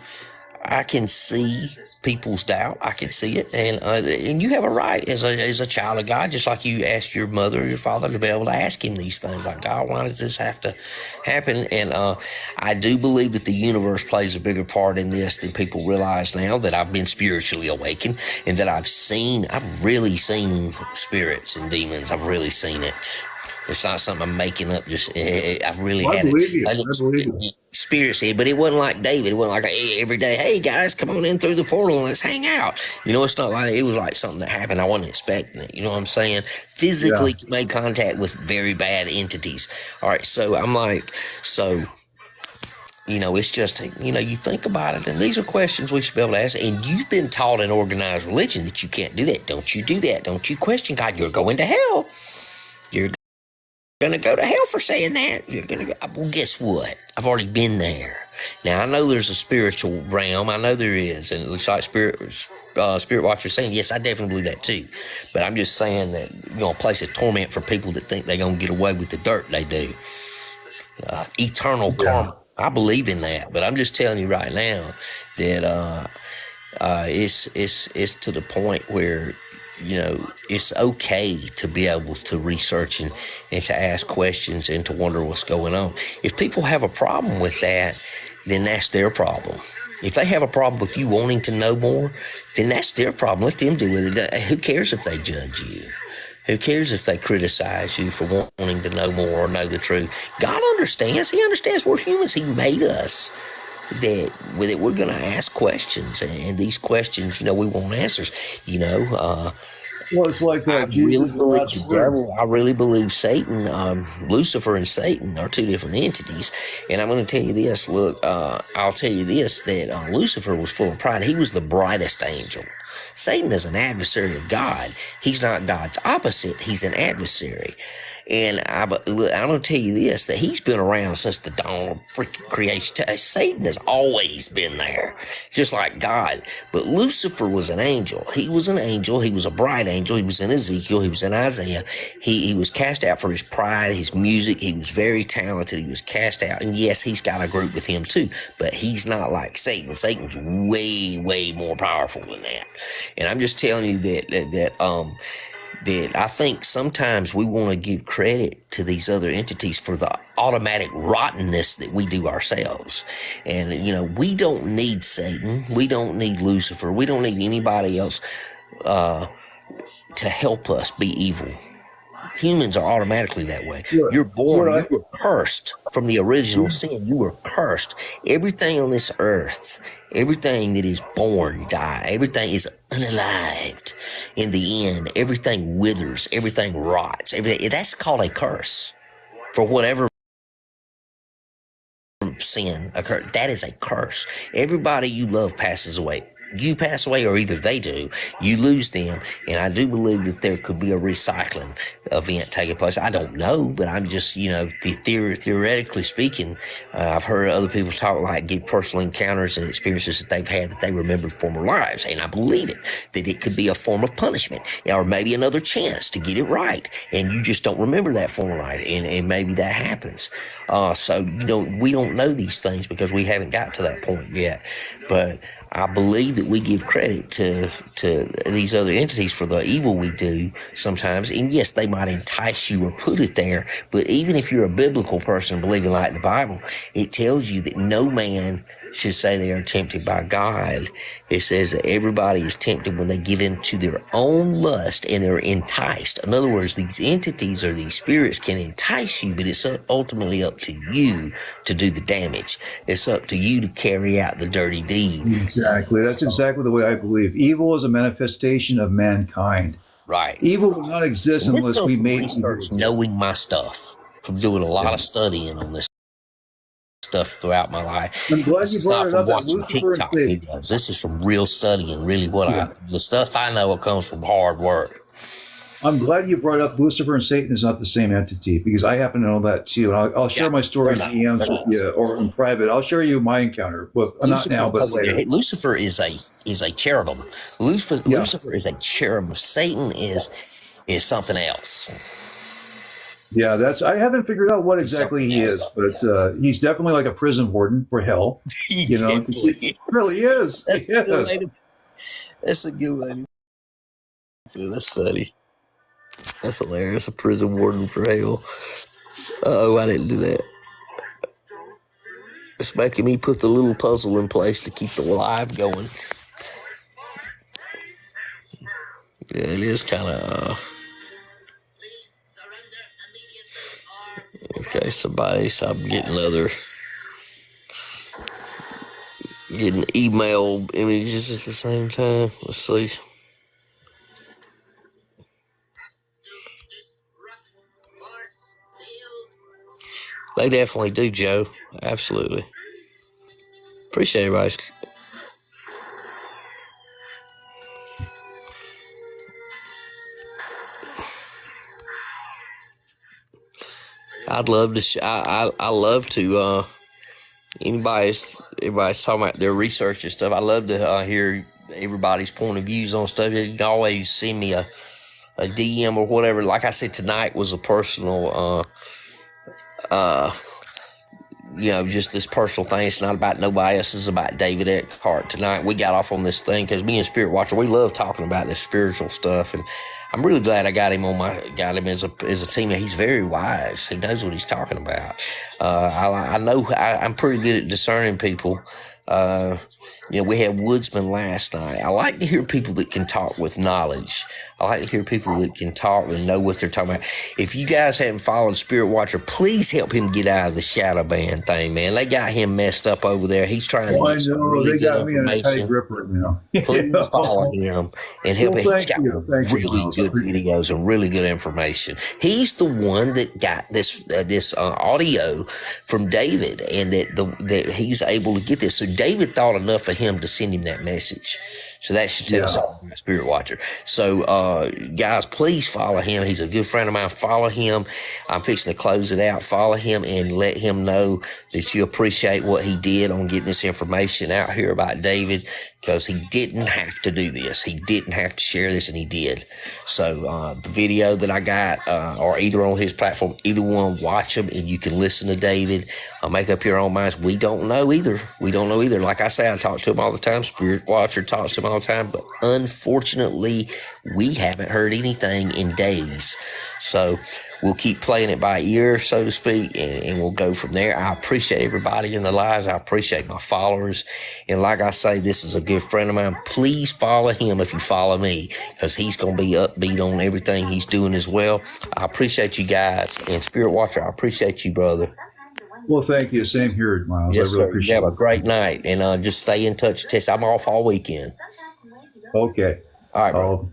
I can see people's doubt. I can see it, and you have a right as a child of God, just like you asked your mother or your father to be able to ask him these things, like, God, why does this have to happen? And I do believe that the universe plays a bigger part in this than people realize now. That I've been spiritually awakened, and that I've really seen spirits and demons. I've really seen it. It's not something I'm making up. I've really had it. Spirit said, but it wasn't like David. It wasn't like every day, hey guys, come on in through the portal and let's hang out. It's not like it was like something that happened. I wasn't expecting it. You know what I'm saying? Physically made contact with very bad entities. All right, so I'm like, it's just, you think about it, and these are questions we should be able to ask. And you've been taught in organized religion that you can't do that. Don't you do that. Don't you question God. You're going to hell. You're going to go to hell for saying that. You're going to go. Well, guess what? I've already been there. Now, I know there's a spiritual realm. I know there is. And it looks like Spirit Watcher saying, yes, I definitely believe that too. But I'm just saying that, a place of torment for people that think they're going to get away with the dirt they do. Eternal karma. I believe in that. But I'm just telling you right now that it's to the point where, it's okay to be able to research and to ask questions and to wonder what's going on. If people have a problem with that, then that's their problem. If they have a problem with you wanting to know more, then that's their problem. Let them do it. Who cares if they judge you? Who cares if they criticize you for wanting to know more or know the truth? God understands. He understands we're humans. He made us. That we're going to ask questions, and these questions, we want answers. Well, it's like that. I really believe Satan, Lucifer and Satan are two different entities. And I'm going to tell you this. Look, I'll tell you this, that Lucifer was full of pride. He was the brightest angel. Satan is an adversary of God. He's not God's opposite. He's an adversary. And I'm going to tell you this, that he's been around since the dawn of freaking creation. Satan has always been there, just like God. But Lucifer was an angel. He was an angel. He was a bright angel. He was in Ezekiel. He was in Isaiah. He was cast out for his pride, his music. He was very talented. He was cast out. And yes, he's got a group with him too. But he's not like Satan. Satan's way, way more powerful than that. And I'm just telling you that I think sometimes we want to give credit to these other entities for the automatic rottenness that we do ourselves. And, we don't need Satan. We don't need Lucifer. We don't need anybody else to help us be evil. Humans are automatically that way. You're born, you were cursed from the original sin. You were cursed. Everything on this earth, everything that is born, die. Everything is unalived. In the end, everything withers. Everything rots. That's called a curse. For whatever sin occurred, that is a curse. Everybody you love passes away. you pass away or either they do, you lose them. And I do believe that there could be a recycling event taking place. I don't know, but I'm just, theoretically speaking, I've heard other people talk, like give personal encounters and experiences that they've had that they remembered former lives. And I believe it, that it could be a form of punishment or maybe another chance to get it right. And you just don't remember that former life. And maybe that happens. So, we don't know these things because we haven't got to that point yet. But I believe that we give credit to these other entities for the evil we do sometimes. And yes, they might entice you or put it there. But even if you're a biblical person believing like the Bible, it tells you that no man should say they are tempted by God. It says that everybody is tempted when they give in to their own lust and they're enticed. In other words, these entities or these spirits can entice you, but it's ultimately up to you to do the damage. It's up to you to carry out the dirty deed. Exactly. That's exactly the way I believe. Evil is a manifestation of mankind. Right. Evil will not exist unless we made research, knowing my stuff, from doing a lot of studying on this stuff throughout my life. I'm glad you brought it up. Watching TikTok videos. This is from real studying. Really, the stuff I know comes from hard work. I'm glad you brought up Lucifer and Satan is not the same entity, because I happen to know that too. And I'll share my story in DMs with you or in private. I'll share you my encounter, but not now, but later. Lucifer is a cherubim. Lucifer is a cherub. Satan is something else. Yeah, I haven't figured out what exactly he is, but he's definitely like a prison warden for hell. He really is. That's a good way. That's funny. That's hilarious. A prison warden for hell. Oh, I didn't do that. It's making me put the little puzzle in place to keep the live going. Yeah, it is kind of. Okay, so I'm getting email images at the same time. Let's see. They definitely do, Joe. Absolutely. Appreciate everybody's. I'd love to. I love to. Everybody's talking about their research and stuff. I love to hear everybody's point of views on stuff. You can always send me a DM or whatever. Like I said, tonight was a personal. Just this personal thing. It's not about nobody else. It's about David Eckhart. Tonight we got off on this thing because me and Spirit Watcher, we love talking about this spiritual stuff, and I'm really glad I got him as a teammate. He's very wise. He knows what he's talking about. I know I'm pretty good at discerning people. We had Woodsman last night. I like to hear people that can talk with knowledge. I like to hear people that can talk and know what they're talking about. If you guys haven't followed Spirit Watcher, please help him get out of the shadow band thing, man. They got him messed up over there. He's trying to get some really good information. Please follow him and help him. He's got really good videos and really good information. He's the one that got this audio from David, and that he was able to get this. So David thought enough for him to send him that message. So that should tell us something about Spirit Watcher. So, guys, please follow him. He's a good friend of mine. Follow him. I'm fixing to close it out. Follow him and let him know that you appreciate what he did on getting this information out here about David, because he didn't have to do this. He didn't have to share this, and he did. So the video that I got, or either on his platform, either one, watch them, and you can listen to David. Make up your own minds. We don't know either. Like I say, I talk to him all the time. Spirit Watcher talks to him all the time. But unfortunately, we haven't heard anything in days. So we'll keep playing it by ear, so to speak, and we'll go from there. I appreciate everybody in the lives. I appreciate my followers. And like I say, this is a good friend of mine. Please follow him if you follow me, because he's going to be upbeat on everything he's doing as well. I appreciate you guys. And Spirit Watcher, I appreciate you, brother. Well, thank you. Same here, Miles. Yes, I really appreciate it. Have a great night. And just stay in touch. Tess, I'm off all weekend. Okay. All right, bro.